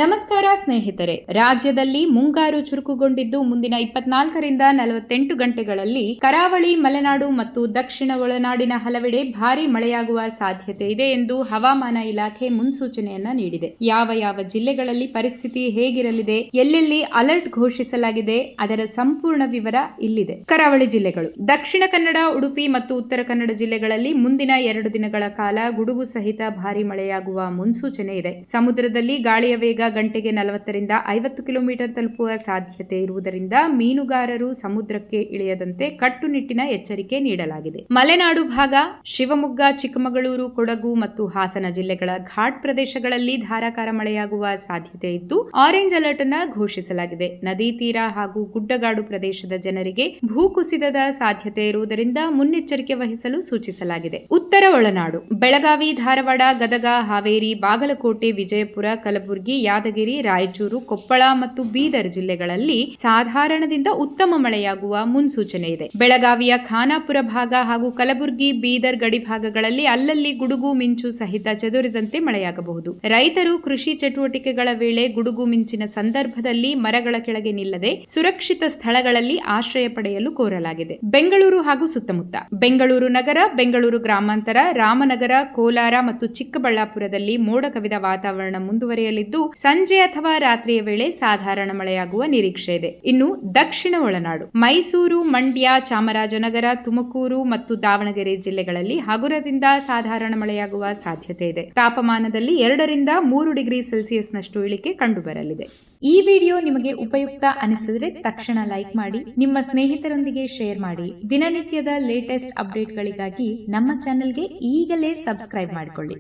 ನಮಸ್ಕಾರ ಸ್ನೇಹಿತರೆ, ರಾಜ್ಯದಲ್ಲಿ ಮುಂಗಾರು ಚುರುಕುಗೊಂಡಿದ್ದು ಮುಂದಿನ 24ರಿಂದ 48 ಗಂಟೆಗಳಲ್ಲಿ ಕರಾವಳಿ, ಮಲೆನಾಡು ಮತ್ತು ದಕ್ಷಿಣ ಒಳನಾಡಿನ ಹಲವೆಡೆ ಭಾರೀ ಮಳೆಯಾಗುವ ಸಾಧ್ಯತೆ ಇದೆ ಎಂದು ಹವಾಮಾನ ಇಲಾಖೆ ಮುನ್ಸೂಚನೆಯನ್ನ ನೀಡಿದೆ. ಯಾವ ಜಿಲ್ಲೆಗಳಲ್ಲಿ ಪರಿಸ್ಥಿತಿ ಹೇಗಿರಲಿದೆ, ಎಲ್ಲೆಲ್ಲಿ ಅಲರ್ಟ್ ಘೋಷಿಸಲಾಗಿದೆ, ಅದರ ಸಂಪೂರ್ಣ ವಿವರ ಇಲ್ಲಿದೆ. ಕರಾವಳಿ ಜಿಲ್ಲೆಗಳು: ದಕ್ಷಿಣ ಕನ್ನಡ, ಉಡುಪಿ ಮತ್ತು ಉತ್ತರ ಕನ್ನಡ ಜಿಲ್ಲೆಗಳಲ್ಲಿ ಮುಂದಿನ 2 ದಿನಗಳ ಕಾಲ ಗುಡುಗು ಸಹಿತ ಭಾರೀ ಮಳೆಯಾಗುವ ಮುನ್ಸೂಚನೆ ಇದೆ. ಸಮುದ್ರದಲ್ಲಿ ಗಾಳಿಯ ವೇಗ ಗಂಟೆಗೆ 40ರಿಂದ 50 ಕಿಲೋಮೀಟರ್ ತಲುಪುವ ಸಾಧ್ಯತೆ ಇರುವುದರಿಂದ ಮೀನುಗಾರರು ಸಮುದ್ರಕ್ಕೆ ಇಳಿಯದಂತೆ ಕಟ್ಟುನಿಟ್ಟಿನ ಎಚ್ಚರಿಕೆ ನೀಡಲಾಗಿದೆ. ಮಲೆನಾಡು ಭಾಗ: ಶಿವಮೊಗ್ಗ, ಚಿಕ್ಕಮಗಳೂರು, ಕೊಡಗು ಮತ್ತು ಹಾಸನ ಜಿಲ್ಲೆಗಳ ಘಾಟ್ ಪ್ರದೇಶಗಳಲ್ಲಿ ಧಾರಾಕಾರ ಮಳೆಯಾಗುವ ಸಾಧ್ಯತೆ ಇದ್ದು ಆರೆಂಜ್ ಅಲರ್ಟ್ ಅನ್ನು ಘೋಷಿಸಲಾಗಿದೆ. ನದಿ ತೀರ ಹಾಗೂ ಗುಡ್ಡಗಾಡು ಪ್ರದೇಶದ ಜನರಿಗೆ ಭೂಕುಸಿತದ ಸಾಧ್ಯತೆ ಇರುವುದರಿಂದ ಮುನ್ನೆಚ್ಚರಿಕೆ ವಹಿಸಲು ಸೂಚಿಸಲಾಗಿದೆ. ಉತ್ತರ ಒಳನಾಡು: ಬೆಳಗಾವಿ, ಧಾರವಾಡ, ಗದಗ, ಹಾವೇರಿ, ಬಾಗಲಕೋಟೆ, ವಿಜಯಪುರ, ಕಲಬುರಗಿ, ಯಾದಗಿರಿ, ರಾಯಚೂರು, ಕೊಪ್ಪಳ ಮತ್ತು ಬೀದರ್ ಜಿಲ್ಲೆಗಳಲ್ಲಿ ಸಾಧಾರಣದಿಂದ ಉತ್ತಮ ಮಳೆಯಾಗುವ ಮುನ್ಸೂಚನೆ ಇದೆ. ಬೆಳಗಾವಿಯ ಖಾನಾಪುರ ಭಾಗ ಹಾಗೂ ಕಲಬುರಗಿ, ಬೀದರ್ ಗಡಿ ಭಾಗಗಳಲ್ಲಿ ಅಲ್ಲಲ್ಲಿ ಗುಡುಗು ಮಿಂಚು ಸಹಿತ ಚದುರಿದಂತೆ ಮಳೆಯಾಗಬಹುದು. ರೈತರು ಕೃಷಿ ಚಟುವಟಿಕೆಗಳ ವೇಳೆ ಗುಡುಗು ಮಿಂಚಿನ ಸಂದರ್ಭದಲ್ಲಿ ಮರಗಳ ಕೆಳಗೆ ನಿಲ್ಲದೆ ಸುರಕ್ಷಿತ ಸ್ಥಳಗಳಲ್ಲಿ ಆಶ್ರಯ ಪಡೆಯಲು ಕೋರಲಾಗಿದೆ. ಬೆಂಗಳೂರು ಹಾಗೂ ಸುತ್ತಮುತ್ತ: ಬೆಂಗಳೂರು ನಗರ, ಬೆಂಗಳೂರು ಗ್ರಾಮಾಂತರ, ರಾಮನಗರ, ಕೋಲಾರ ಮತ್ತು ಚಿಕ್ಕಬಳ್ಳಾಪುರದಲ್ಲಿ ಮೋಡ ಕವಿದ ವಾತಾವರಣ ಮುಂದುವರಿಯಲಿದ್ದು ಸಂಜೆ ಅಥವಾ ರಾತ್ರಿಯ ವೇಳೆ ಸಾಧಾರಣ ಮಳೆಯಾಗುವ ನಿರೀಕ್ಷೆ ಇದೆ. ಇನ್ನು ದಕ್ಷಿಣ ಒಳನಾಡು: ಮೈಸೂರು, ಮಂಡ್ಯ, ಚಾಮರಾಜನಗರ, ತುಮಕೂರು ಮತ್ತು ದಾವಣಗೆರೆ ಜಿಲ್ಲೆಗಳಲ್ಲಿ ಹಗುರದಿಂದ ಸಾಧಾರಣ ಮಳೆಯಾಗುವ ಸಾಧ್ಯತೆ ಇದೆ. ತಾಪಮಾನದಲ್ಲಿ 2ರಿಂದ 3 ಡಿಗ್ರಿ ಸೆಲ್ಸಿಯಸ್ನಷ್ಟು ಇಳಿಕೆ ಕಂಡುಬರಲಿದೆ. ಈ ವಿಡಿಯೋ ನಿಮಗೆ ಉಪಯುಕ್ತ ಅನಿಸಿದರೆ ತಕ್ಷಣ ಲೈಕ್ ಮಾಡಿ, ನಿಮ್ಮ ಸ್ನೇಹಿತರೊಂದಿಗೆ ಶೇರ್ ಮಾಡಿ. ದಿನನಿತ್ಯದ ಲೇಟೆಸ್ಟ್ ಅಪ್ಡೇಟ್ಗಳಿಗಾಗಿ ನಮ್ಮ ಚಾನೆಲ್ಗೆ ಈಗಲೇ ಸಬ್ಸ್ಕ್ರೈಬ್ ಮಾಡಿಕೊಳ್ಳಿ.